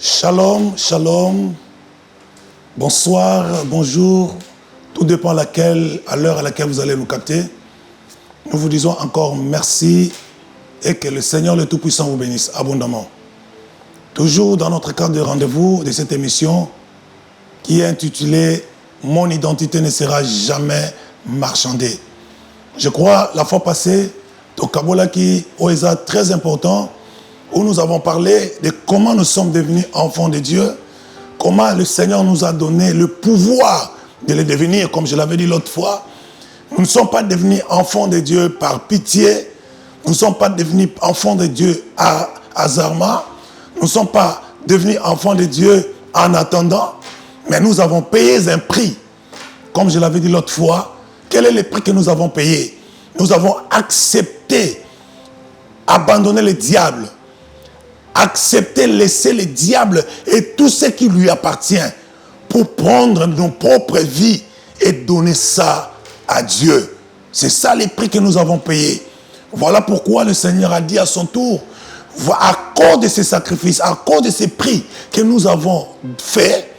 Shalom, shalom, bonsoir, bonjour, tout dépend à l'heure à laquelle vous allez nous capter. Nous vous disons encore merci et que le Seigneur le Tout-Puissant vous bénisse abondamment. Toujours dans notre cadre de rendez-vous de cette émission qui est intitulée « Mon identité ne sera jamais marchandée ». Je crois, la fois passée, au Kabolaki, Oeza, très important, où nous avons parlé de comment nous sommes devenus enfants de Dieu, comment le Seigneur nous a donné le pouvoir de les devenir, comme je l'avais dit l'autre fois. Nous ne sommes pas devenus enfants de Dieu par pitié, nous ne sommes pas devenus enfants de Dieu hasardement, nous ne sommes pas devenus enfants de Dieu en attendant, mais nous avons payé un prix. Comme je l'avais dit l'autre fois, quel est le prix que nous avons payé? Nous avons accepté, abandonner le diable, accepter, laisser le diable et tout ce qui lui appartient pour prendre nos propres vies et donner ça à Dieu. C'est ça les prix que nous avons payés. Voilà pourquoi le Seigneur a dit à son tour, à cause de ces sacrifices, à cause de ces prix que nous avons faits,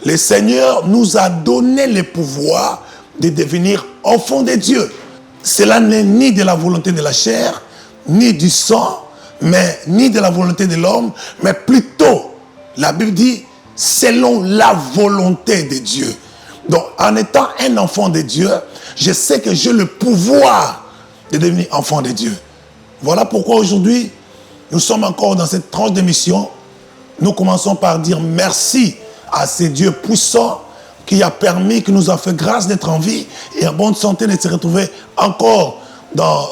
le Seigneur nous a donné le pouvoir de devenir enfants de Dieu. Cela n'est ni de la volonté de la chair, ni du sang, mais ni de la volonté de l'homme, mais plutôt, la Bible dit, selon la volonté de Dieu. Donc, en étant un enfant de Dieu, je sais que j'ai le pouvoir de devenir enfant de Dieu. Voilà pourquoi aujourd'hui, nous sommes encore dans cette tranche d'émission. Nous commençons par dire merci à ce Dieu puissant qui a permis, qui nous a fait grâce d'être en vie et en bonne santé de se retrouver encore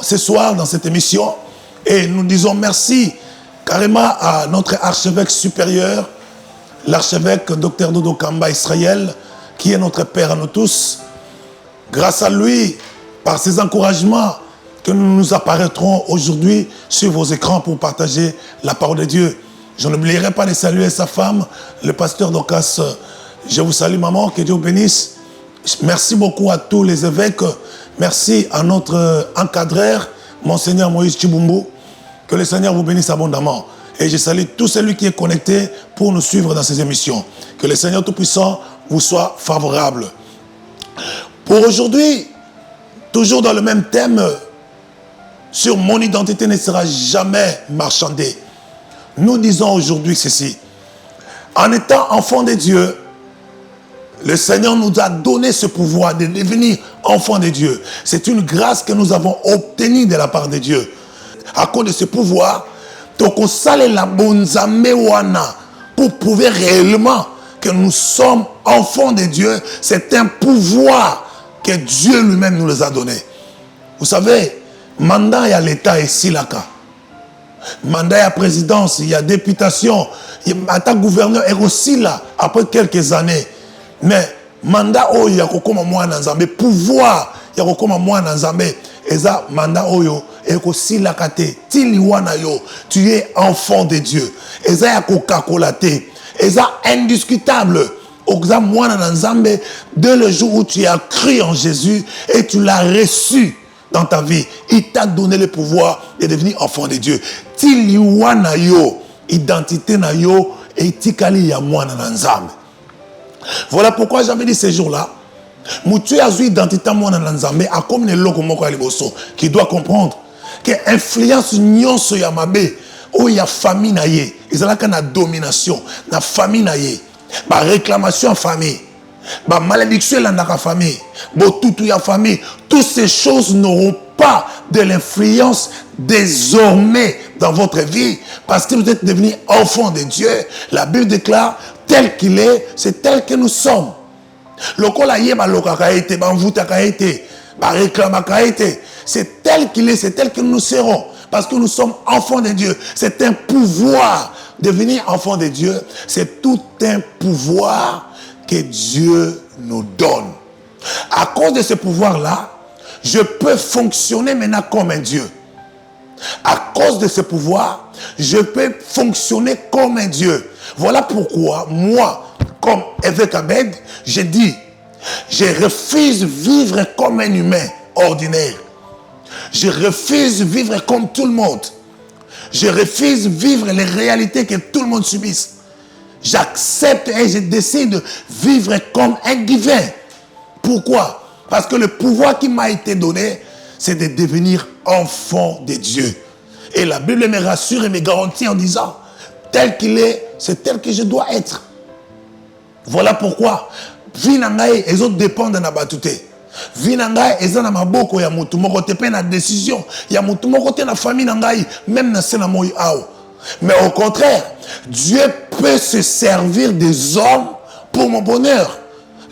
ce soir dans cette émission. Et nous disons merci carrément à notre archevêque supérieur, l'archevêque Dr Dodo Kamba Israël, qui est notre Père à nous tous. Grâce à lui, par ses encouragements, que nous nous apparaîtrons aujourd'hui sur vos écrans pour partager la parole de Dieu. Je n'oublierai pas de saluer sa femme, le pasteur Docas. Je vous salue, maman, que Dieu vous bénisse. Merci beaucoup à tous les évêques. Merci à notre encadreur, Monseigneur Moïse Chibumbu. Que le Seigneur vous bénisse abondamment. Et je salue tout celui qui est connecté pour nous suivre dans ces émissions. Que le Seigneur Tout-Puissant vous soit favorable. Pour aujourd'hui, toujours dans le même thème, sur mon identité ne sera jamais marchandée. Nous disons aujourd'hui ceci. En étant enfant de Dieu, le Seigneur nous a donné ce pouvoir de devenir enfants de Dieu. C'est une grâce que nous avons obtenue de la part de Dieu. À cause de ce pouvoir, pour prouver réellement que nous sommes enfants de Dieu, c'est un pouvoir que Dieu lui-même nous les a donné. Vous savez, mandat il y a l'État ici là. Mandat il y a présidence, il y a députation, il y a gouverneur et aussi là, après quelques années. Mais mandat il y a comme moi dans Zambé, pouvoir il y a comme moi dans Zambé. Et ça, mandat oyo, et aussi la kate, tiliwana yo, tu es enfant de Dieu. Et ça, y a Coca-Cola te. Et ça, indiscutable. Oxa moi dans Zambé, dès le jour où tu as cru en Jésus et tu l'as reçu dans ta vie, il t'a donné le pouvoir de devenir enfant de Dieu. Tiliwana yo, identité na yo, et tikali ya moi dans Zambé. Voilà pourquoi j'avais dit ces jours-là, Moutu a identité moi dans Nzambe a comme ne loko moko ya liboso qui doit comprendre que influence nyonso ya mabe o ya famille na ye ezalaka na domination na famille na ye ba réclamation en famille ba malédiction dans la famille bo tout ya famille, toutes ces choses n'auront pas de l'influence désormais dans votre vie parce que vous êtes devenus enfants de Dieu. La Bible déclare tel qu'il est, c'est tel que nous sommes. C'est tel qu'il est, c'est tel que nous serons. Parce que nous sommes enfants de Dieu. C'est un pouvoir. Devenir enfant de Dieu, c'est tout un pouvoir que Dieu nous donne. À cause de ce pouvoir-là, je peux fonctionner maintenant comme un Dieu. À cause de ce pouvoir, je peux fonctionner comme un Dieu. Voilà pourquoi, moi, comme évêque Abed, j'ai dit, je refuse vivre comme un humain ordinaire. Je refuse vivre comme tout le monde. Je refuse vivre les réalités que tout le monde subisse. J'accepte et je décide de vivre comme un divin. Pourquoi? Parce que le pouvoir qui m'a été donné, c'est de devenir enfant de Dieu. Et la Bible me rassure et me garantit en disant, tel qu'il est, c'est tel que je dois être. Voilà pourquoi, vie nangaye, les autres dépendent de la batute. Vie nangaye, ils ont ma boko ya mutu moko te pe na décision, ya mutu moko te na famille nangaye, même na sena moyi ao. Mais au contraire, Dieu peut se servir des hommes pour mon bonheur.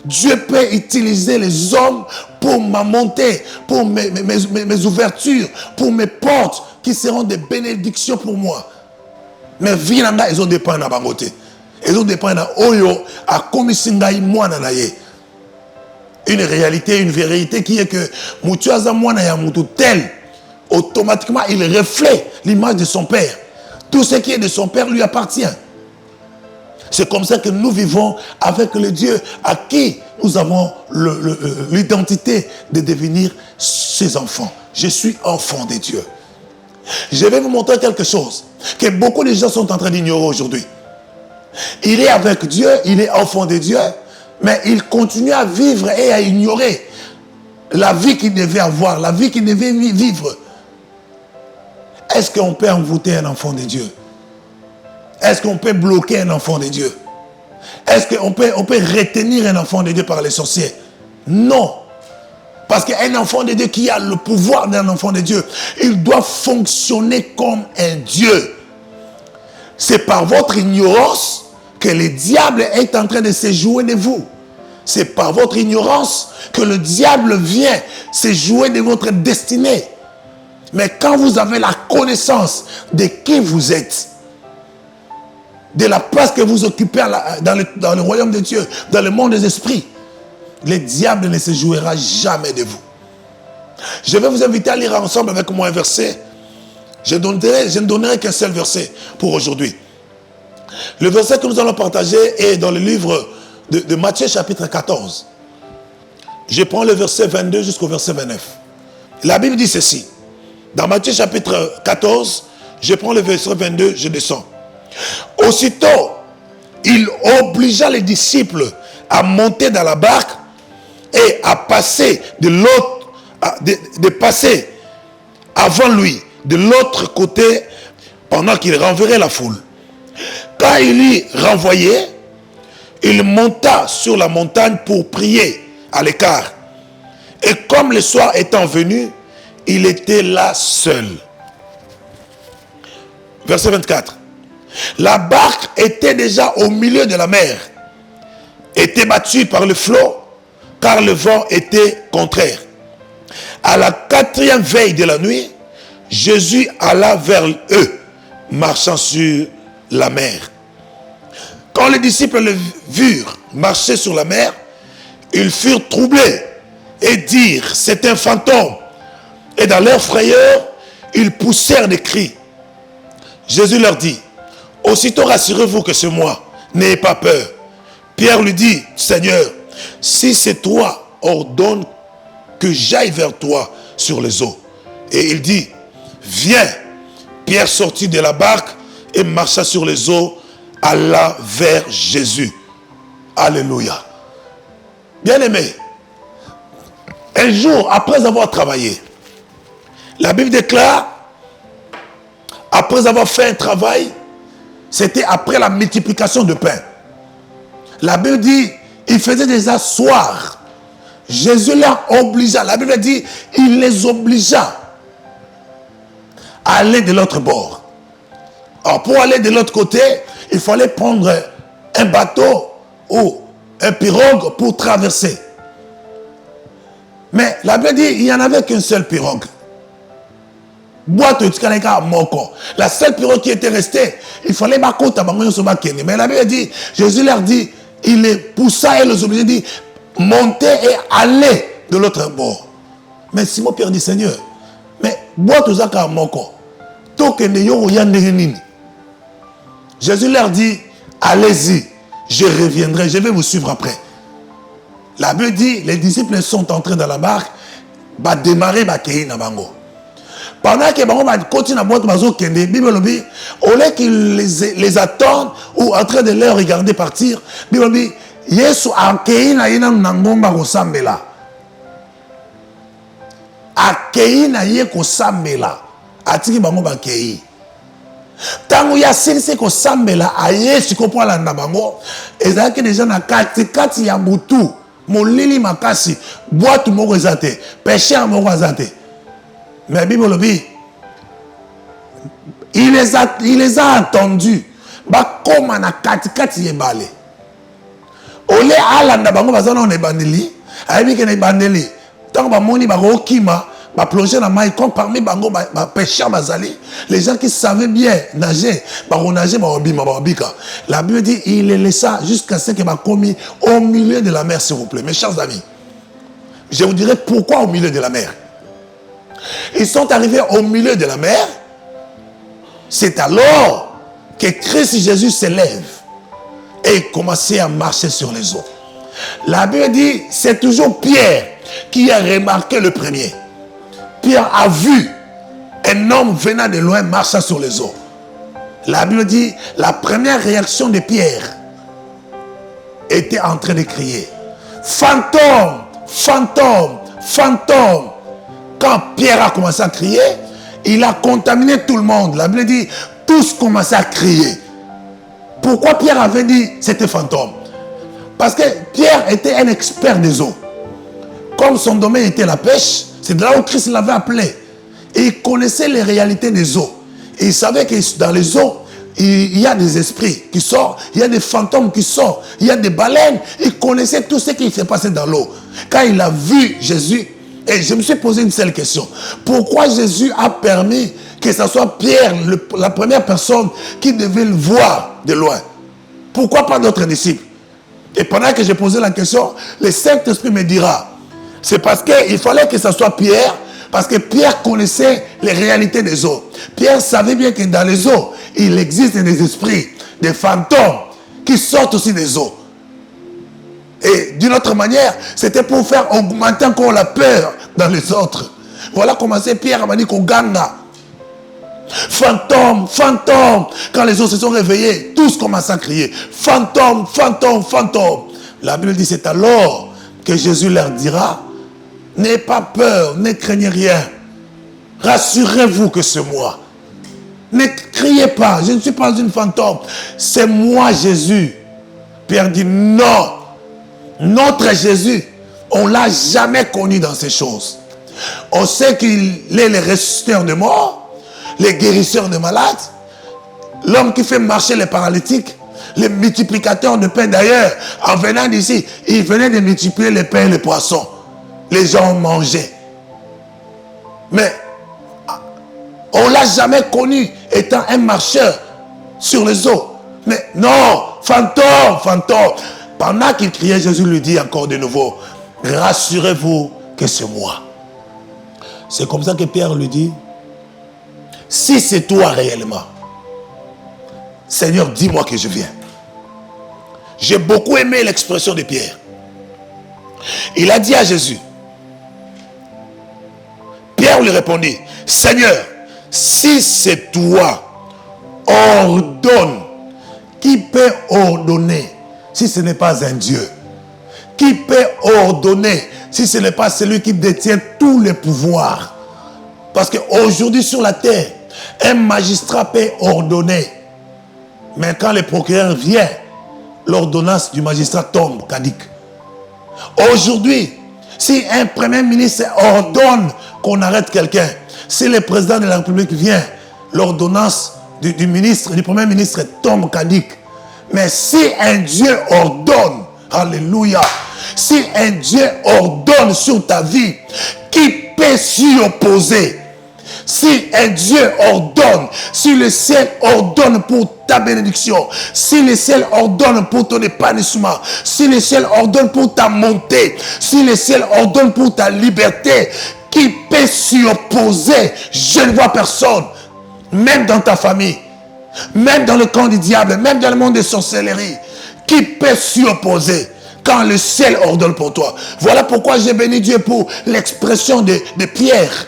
Dieu peut utiliser les hommes pour ma montée, pour mes ouvertures, pour mes portes qui seront des bénédictions pour moi. Mais vie nangaye, ils ont dépend na bangote. Ils ont dépend na oyo a komisingayi mwana na ye. Une réalité, une vérité qui est que Moutiaza mwana ya mutu tel, automatiquement il reflète l'image de son père. Tout ce qui est de son père lui appartient. C'est comme ça que nous vivons avec le Dieu à qui nous avons l'identité de devenir ses enfants. Je suis enfant de Dieu. Je vais vous montrer quelque chose que beaucoup de gens sont en train d'ignorer aujourd'hui. Il est avec Dieu, il est enfant de Dieu, mais il continue à vivre et à ignorer la vie qu'il devait avoir, la vie qu'il devait vivre. Est-ce qu'on peut envoûter un enfant de Dieu? Est-ce qu'on peut bloquer un enfant de Dieu? Est-ce qu'on peut retenir un enfant de Dieu par les sorciers? Non. Parce qu'un enfant de Dieu qui a le pouvoir d'un enfant de Dieu, il doit fonctionner comme un Dieu. C'est par votre ignorance que le diable est en train de se jouer de vous. C'est par votre ignorance que le diable vient se jouer de votre destinée. Mais quand vous avez la connaissance de qui vous êtes, de la place que vous occupez dans le royaume de Dieu, dans le monde des esprits, le diable ne se jouera jamais de vous. Je vais vous inviter à lire ensemble avec moi un verset. Je ne donnerai qu'un seul verset pour aujourd'hui. Le verset que nous allons partager est dans le livre de Matthieu chapitre 14. Je prends le verset 22 jusqu'au verset 29. La Bible dit ceci. Dans Matthieu chapitre 14, je prends le verset 22, je descends. Aussitôt, il obligea les disciples à monter dans la barque et à passer de l'autre, de passer avant lui, de l'autre côté, pendant qu'il renverrait la foule. Quand il y renvoyait, il monta sur la montagne pour prier à l'écart. Et comme le soir étant venu, il était là seul. Verset 24. La barque était déjà au milieu de la mer, était battue par le flot, car le vent était contraire. À la 4e veille de la nuit, Jésus alla vers eux, marchant sur la mer. Quand les disciples le virent marcher sur la mer, ils furent troublés et dirent, c'est un fantôme. Et dans leur frayeur, ils poussèrent des cris. Jésus leur dit, aussitôt rassurez-vous que c'est moi, n'ayez pas peur. Pierre lui dit, Seigneur, si c'est toi, ordonne que j'aille vers toi sur les eaux. Et il dit, viens. Pierre sortit de la barque et marcha sur les eaux, alla vers Jésus. Alléluia. Bien-aimé, un jour, après avoir travaillé, la Bible déclare, après avoir fait un travail, c'était après la multiplication de pain. La Bible dit, il faisait des assoirs. Jésus les obligea. La Bible dit, il les obligea à aller de l'autre bord. Alors pour aller de l'autre côté, il fallait prendre un bateau ou un pirogue pour traverser. Mais la Bible dit, il n'y en avait qu'une seule pirogue. La seule pirogue qui était restée, il fallait mais la Bible dit, Jésus leur dit, il les poussa et les obligeait, dit, montez et allez de l'autre bord. Mais Simon Pierre dit, Seigneur, mais bois tout ça comme moko. Jésus leur dit, allez-y, je reviendrai, je vais vous suivre après. La Bible dit, les disciples sont entrés dans la barque, va démarrer, va kéhi na bango. Pendant que Bango continue à boire Bazo Kende, Bible Lobby, au lieu qu'ils les attendent ou en train de les regarder partir, Bible Lobby, Yesu akei na yena nangomba kosambela. Akei na ye kosambela. Atiki Bango bakei. Tango ya silise kosambela a Yesu ko landa Bango, ezalaki déjà na kati ya butu, molili makasi, boîte moko ezate, pécheur moko ezate. Mais la Bible le dit, il les a entendus. Bah, comme on a kati yebale. Ole alanda bango bazana on ebandeli, ayebi ke na ebandeli. Tant ba moni ba okima, ba plonger na mai comme parmi bango ba pêcheurs bazali, les gens qui savaient bien nager, ba nager ba obima ba obika. La Bible dit il les laissa jusqu'à ce que ba commis au milieu de la mer, s'il vous plaît. Mes chers amis, je vous dirai pourquoi au milieu de la mer. Ils sont arrivés au milieu de la mer. C'est alors que Christ Jésus s'élève et commençait à marcher sur les eaux. La Bible dit, c'est toujours Pierre qui a remarqué le premier. Pierre a vu un homme venant de loin marchant sur les eaux. La Bible dit, la première réaction de Pierre était en train de crier, fantôme, fantôme, fantôme. Quand Pierre a commencé à crier, il a contaminé tout le monde. La Bible dit, tous commençaient à crier. Pourquoi Pierre avait dit c'était fantôme? Parce que Pierre était un expert des eaux. Comme son domaine était la pêche, c'est de là où Christ l'avait appelé. Et il connaissait les réalités des eaux. Et il savait que dans les eaux, il y a des esprits qui sortent, il y a des fantômes qui sortent, il y a des baleines. Il connaissait tout ce qui s'est passé dans l'eau. Quand il a vu Jésus, et je me suis posé une seule question. Pourquoi Jésus a permis que ce soit Pierre, la première personne qui devait le voir de loin? Pourquoi pas d'autres disciples? Et pendant que j'ai posé la question, le Saint-Esprit me dira, c'est parce qu'il fallait que ce soit Pierre, parce que Pierre connaissait les réalités des eaux. Pierre savait bien que dans les eaux, il existe des esprits, des fantômes qui sortent aussi des eaux. Et d'une autre manière, c'était pour faire augmenter encore la peur dans les autres. Voilà comment c'est Pierre a dit qu'au Ganga. Fantôme, fantôme. Quand les autres se sont réveillés, tous commencent à crier. Fantôme, fantôme, fantôme. La Bible dit, c'est alors que Jésus leur dira, n'ayez pas peur, ne craignez rien. Rassurez-vous que c'est moi. Ne criez pas, je ne suis pas une fantôme. C'est moi Jésus. Pierre dit, non. Notre Jésus, on ne l'a jamais connu dans ces choses. On sait qu'il est le ressusciteur de morts, le guérisseur de malades, l'homme qui fait marcher les paralytiques, le multiplicateur de pain. D'ailleurs, en venant d'ici, il venait de multiplier les pains et les poissons. Les gens ont mangé. Mais on ne l'a jamais connu étant un marcheur sur les eaux. Mais non, fantôme, fantôme. Pendant qu'il criait, Jésus lui dit encore de nouveau, rassurez-vous que c'est moi. C'est comme ça que Pierre lui dit, si c'est toi réellement, Seigneur, dis-moi que je viens. J'ai beaucoup aimé l'expression de Pierre. Il a dit à Jésus, Pierre lui répondit, Seigneur, si c'est toi, ordonne. Qui peut ordonner si ce n'est pas un Dieu? Qui peut ordonner si ce n'est pas celui qui détient tous les pouvoirs? Parce qu'aujourd'hui sur la terre, un magistrat peut ordonner. Mais quand le procureur vient, l'ordonnance du magistrat tombe, caduque. Aujourd'hui, si un premier ministre ordonne qu'on arrête quelqu'un, si le président de la République vient, l'ordonnance du premier ministre tombe, caduque. Mais si un Dieu ordonne, alléluia, si un Dieu ordonne sur ta vie, qui peut s'y opposer? Si un Dieu ordonne, si le ciel ordonne pour ta bénédiction, si le ciel ordonne pour ton épanouissement, si le ciel ordonne pour ta montée, si le ciel ordonne pour ta liberté, qui peut s'y opposer? Je ne vois personne, même dans ta famille, même dans le camp du diable, même dans le monde des sorcelleries, qui peut s'y opposer quand le ciel ordonne pour toi? Voilà pourquoi j'ai béni Dieu pour l'expression de Pierre.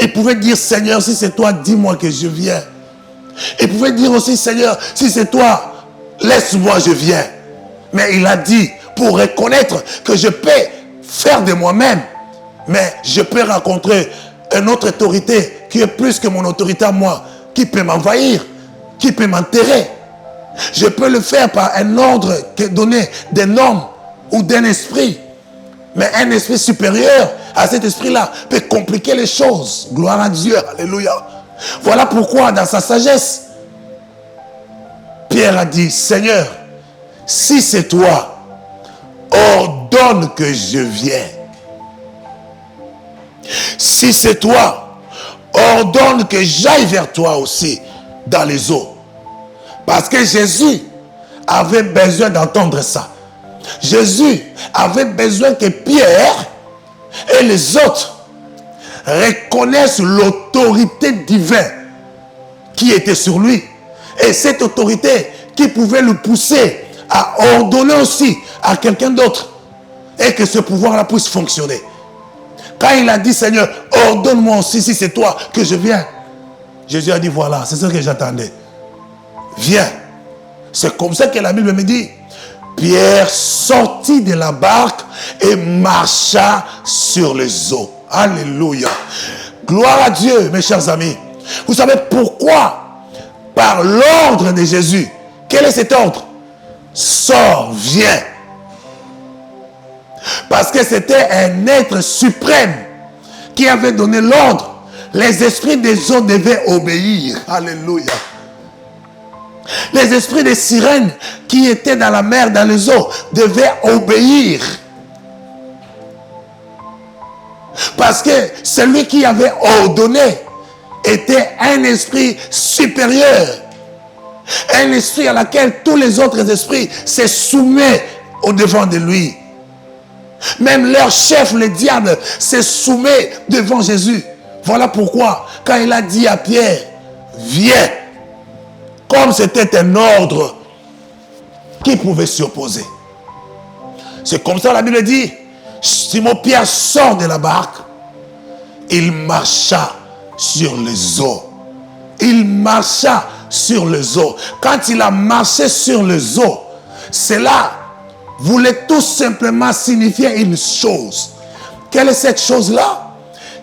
Il pouvait dire, Seigneur, si c'est toi, dis-moi que je viens. Il pouvait dire aussi, Seigneur, si c'est toi, laisse-moi, je viens. Mais il a dit, pour reconnaître que je peux faire de moi-même, mais je peux rencontrer une autre autorité qui est plus que mon autorité à moi, qui peut m'envahir, qui peut m'enterrer. Je peux le faire par un ordre qui est donné d'un homme ou d'un esprit. Mais un esprit supérieur à cet esprit-là peut compliquer les choses. Gloire à Dieu, alléluia. Voilà pourquoi dans sa sagesse, Pierre a dit, Seigneur, si c'est toi, ordonne que je vienne. Si c'est toi, ordonne que j'aille vers toi aussi dans les eaux. Parce que Jésus avait besoin d'entendre ça. Jésus avait besoin que Pierre et les autres reconnaissent l'autorité divine qui était sur lui. Et cette autorité qui pouvait le pousser à ordonner aussi à quelqu'un d'autre. Et que ce pouvoir-là puisse fonctionner. Quand il a dit, Seigneur, ordonne-moi aussi si c'est toi que je viens. Jésus a dit, voilà, c'est ce que j'attendais. Viens. C'est comme ça que la Bible me dit. Pierre sortit de la barque et marcha sur les eaux. Alléluia. Gloire à Dieu, mes chers amis. Vous savez pourquoi? Par l'ordre de Jésus. Quel est cet ordre? Sors, viens. Parce que c'était un être suprême qui avait donné l'ordre. Les esprits des eaux devaient obéir. Alléluia. Les esprits des sirènes qui étaient dans la mer, dans les eaux, devaient obéir. Parce que celui qui avait ordonné était un esprit supérieur. Un esprit à laquelle tous les autres esprits se soumettent au devant de lui. Même leur chef, le diable, se soumet devant Jésus. Voilà pourquoi, quand il a dit à Pierre, viens, comme c'était un ordre qui pouvait s'y opposer. C'est comme ça la Bible dit, Simon-Pierre sort de la barque, il marcha sur les eaux. Il marcha sur les eaux. Quand il a marché sur les eaux, cela voulait tout simplement signifier une chose. Quelle est cette chose-là?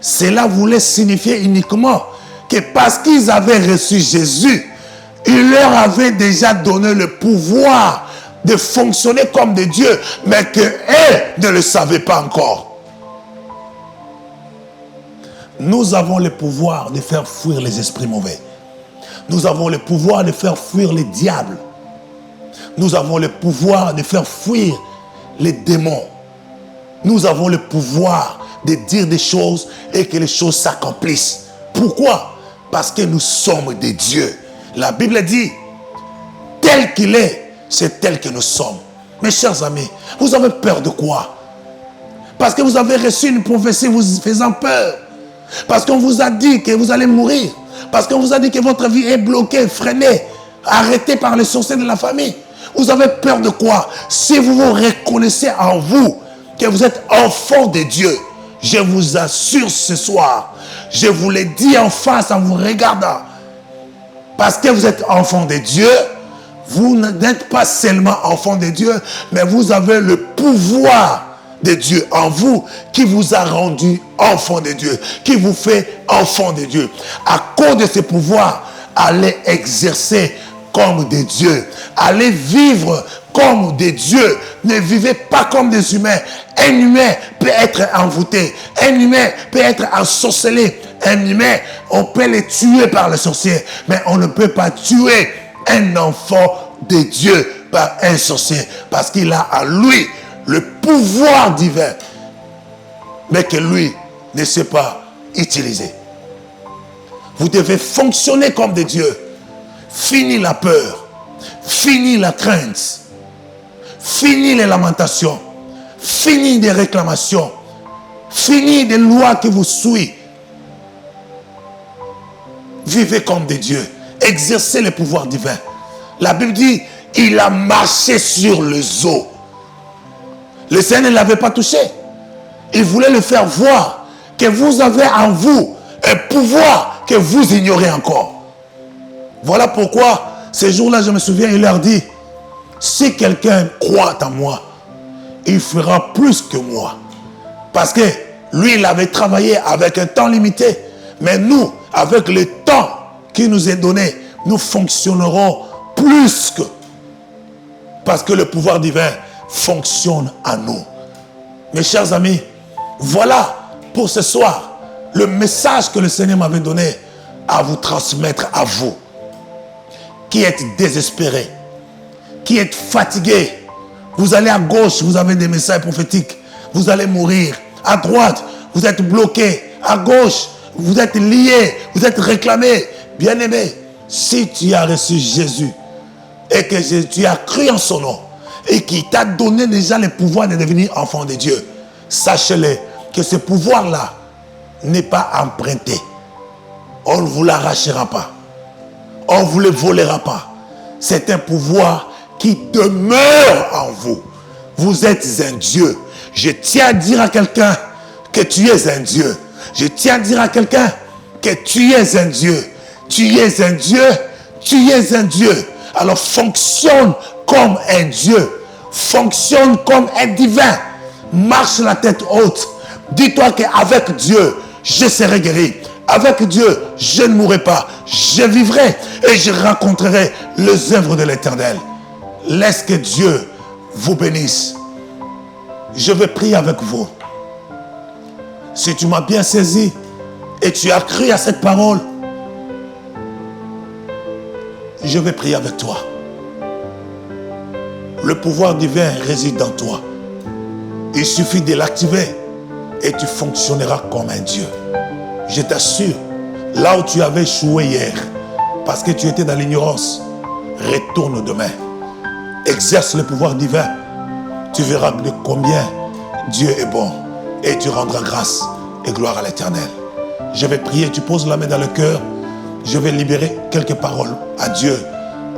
Cela voulait signifier uniquement que parce qu'ils avaient reçu Jésus, il leur avait déjà donné le pouvoir de fonctionner comme des dieux, mais qu'eux ne le savaient pas encore. Nous avons le pouvoir de faire fuir les esprits mauvais. Nous avons le pouvoir de faire fuir les diables. Nous avons le pouvoir de faire fuir les démons. Nous avons le pouvoir de dire des choses et que les choses s'accomplissent. Pourquoi? Parce que nous sommes des dieux. La Bible dit, tel qu'il est, c'est tel que nous sommes. Mes chers amis, vous avez peur de quoi? Parce que vous avez reçu une prophétie vous faisant peur. Parce qu'on vous a dit que vous allez mourir. Parce qu'on vous a dit que votre vie est bloquée, freinée, arrêtée par les sorciers de la famille. Vous avez peur de quoi? Si vous vous reconnaissez en vous que vous êtes enfant de Dieu, je vous assure ce soir, je vous l'ai dit en face en vous regardant, parce que vous êtes enfant de Dieu, vous n'êtes pas seulement enfant de Dieu, mais vous avez le pouvoir de Dieu en vous qui vous a rendu enfant de Dieu, qui vous fait enfant de Dieu. À cause de ce pouvoir, allez exercer comme des dieux. Allez vivre comme des dieux. Ne vivez pas comme des humains. Un humain peut être envoûté. Un humain peut être ensorcelé. Un humain, on peut le tuer par le sorcier. Mais on ne peut pas tuer un enfant de Dieu par un sorcier. Parce qu'il a en lui le pouvoir divin. Mais que lui ne sait pas utiliser. Vous devez fonctionner comme des dieux. Fini la peur. Fini la crainte. Fini les lamentations. Fini des réclamations. Fini des lois qui vous suivent. Vivez comme des dieux. Exercez le pouvoir divin. La Bible dit, il a marché sur les eaux. Le Seigneur ne l'avait pas touché. Il voulait le faire voir que vous avez en vous Un pouvoir que vous ignorez encore. Voilà pourquoi, ces jours-là, je me souviens, il leur dit, si quelqu'un croit en moi, il fera plus que moi. Parce que lui, il avait travaillé avec un temps limité. Mais nous, avec le temps qui nous est donné, nous fonctionnerons plus que. Parce que le pouvoir divin fonctionne en nous. Mes chers amis, voilà pour ce soir le message que le Seigneur m'avait donné à vous transmettre à vous. Qui êtes désespérés, qui êtes fatigués. Vous allez à gauche, vous avez des messages prophétiques. Vous allez mourir. À droite, vous êtes bloqués. À gauche, vous êtes liés, vous êtes réclamés. Bien-aimé, si tu as reçu Jésus et que tu as cru en son nom et qu'il t'a donné déjà le pouvoir de devenir enfant de Dieu, sachez-le que ce pouvoir-là n'est pas emprunté. On ne vous l'arrachera pas. On ne vous le volera pas. C'est un pouvoir qui demeure en vous. Vous êtes un Dieu. Je tiens à dire à quelqu'un que tu es un Dieu. Je tiens à dire à quelqu'un que tu es un Dieu. Tu es un Dieu. Tu es un Dieu. Alors fonctionne comme un Dieu. Fonctionne comme un divin. Marche la tête haute. Dis-toi qu'avec Dieu, je serai guéri. Avec Dieu, je ne mourrai pas. Je vivrai et je rencontrerai les œuvres de l'Éternel. Laisse que Dieu vous bénisse. Je vais prier avec vous. Si tu m'as bien saisi et tu as cru à cette parole, je vais prier avec toi. Le pouvoir divin réside en toi. Il suffit de l'activer et tu fonctionneras comme un Dieu. Je t'assure, là où tu avais échoué hier, parce que tu étais dans l'ignorance, retourne demain. Exerce le pouvoir divin. Tu verras de combien Dieu est bon. Et tu rendras grâce et gloire à l'Éternel. Je vais prier, tu poses la main dans le cœur. Je vais libérer quelques paroles à Dieu,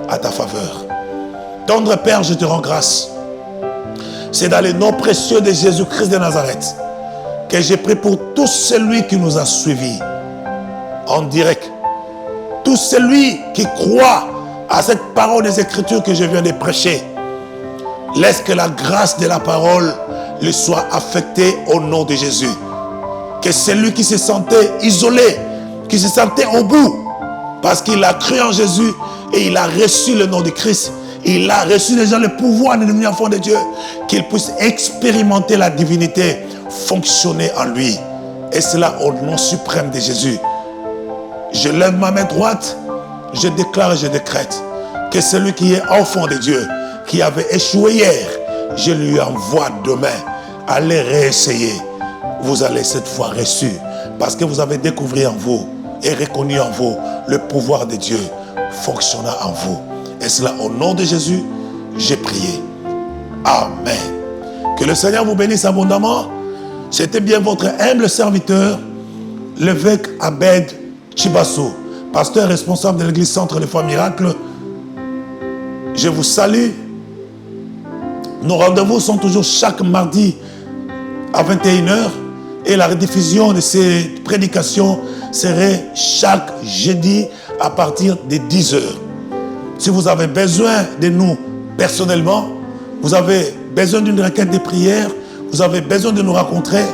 à ta faveur. Tendre Père, je te rends grâce. C'est dans le nom précieux de Jésus-Christ de Nazareth que j'ai prié pour tout celui qui nous a suivis en direct. Tout celui qui croit à cette parole des Écritures que je viens de prêcher. Laisse que la grâce de la parole lui soit affectée au nom de Jésus. Que celui qui se sentait isolé, qui se sentait au bout, parce qu'il a cru en Jésus et il a reçu le nom de Christ, il a reçu déjà le pouvoir de devenir enfant de Dieu, qu'il puisse expérimenter la divinité fonctionner en lui. Et cela au nom suprême de Jésus. Je lève ma main droite, je déclare et je décrète que celui qui est enfant de Dieu, qui avait échoué hier, je lui envoie demain. Allez réessayer. Vous allez cette fois reçu, parce que vous avez découvert en vous et reconnu en vous le pouvoir de Dieu fonctionnant en vous. Et cela au nom de Jésus, j'ai prié. Amen. Que le Seigneur vous bénisse abondamment. C'était bien votre humble serviteur, l'évêque Abed Chibasso, pasteur responsable de l'église Centre de Foi Miracle. Je vous salue. Nos rendez-vous sont toujours chaque mardi à 21h et la rediffusion de ces prédications serait chaque jeudi à partir de 10h. Si vous avez besoin de nous personnellement, vous avez besoin d'une requête de prière, vous avez besoin de nous rencontrer,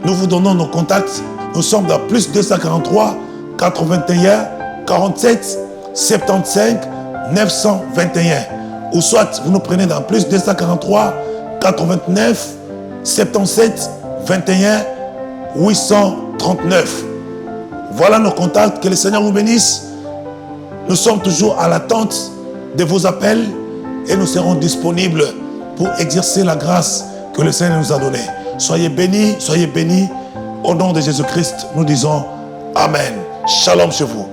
nous vous donnons nos contacts. Nous sommes dans plus 243 81 47 75 921. Ou soit vous nous prenez dans plus 243 89 77 21 839. Voilà nos contacts. Que le Seigneur vous bénisse. Nous sommes toujours à l'attente de vos appels et nous serons disponibles pour exercer la grâce que le Seigneur nous a donnée. Soyez bénis, soyez bénis. Au nom de Jésus-Christ, nous disons Amen. Shalom chez vous.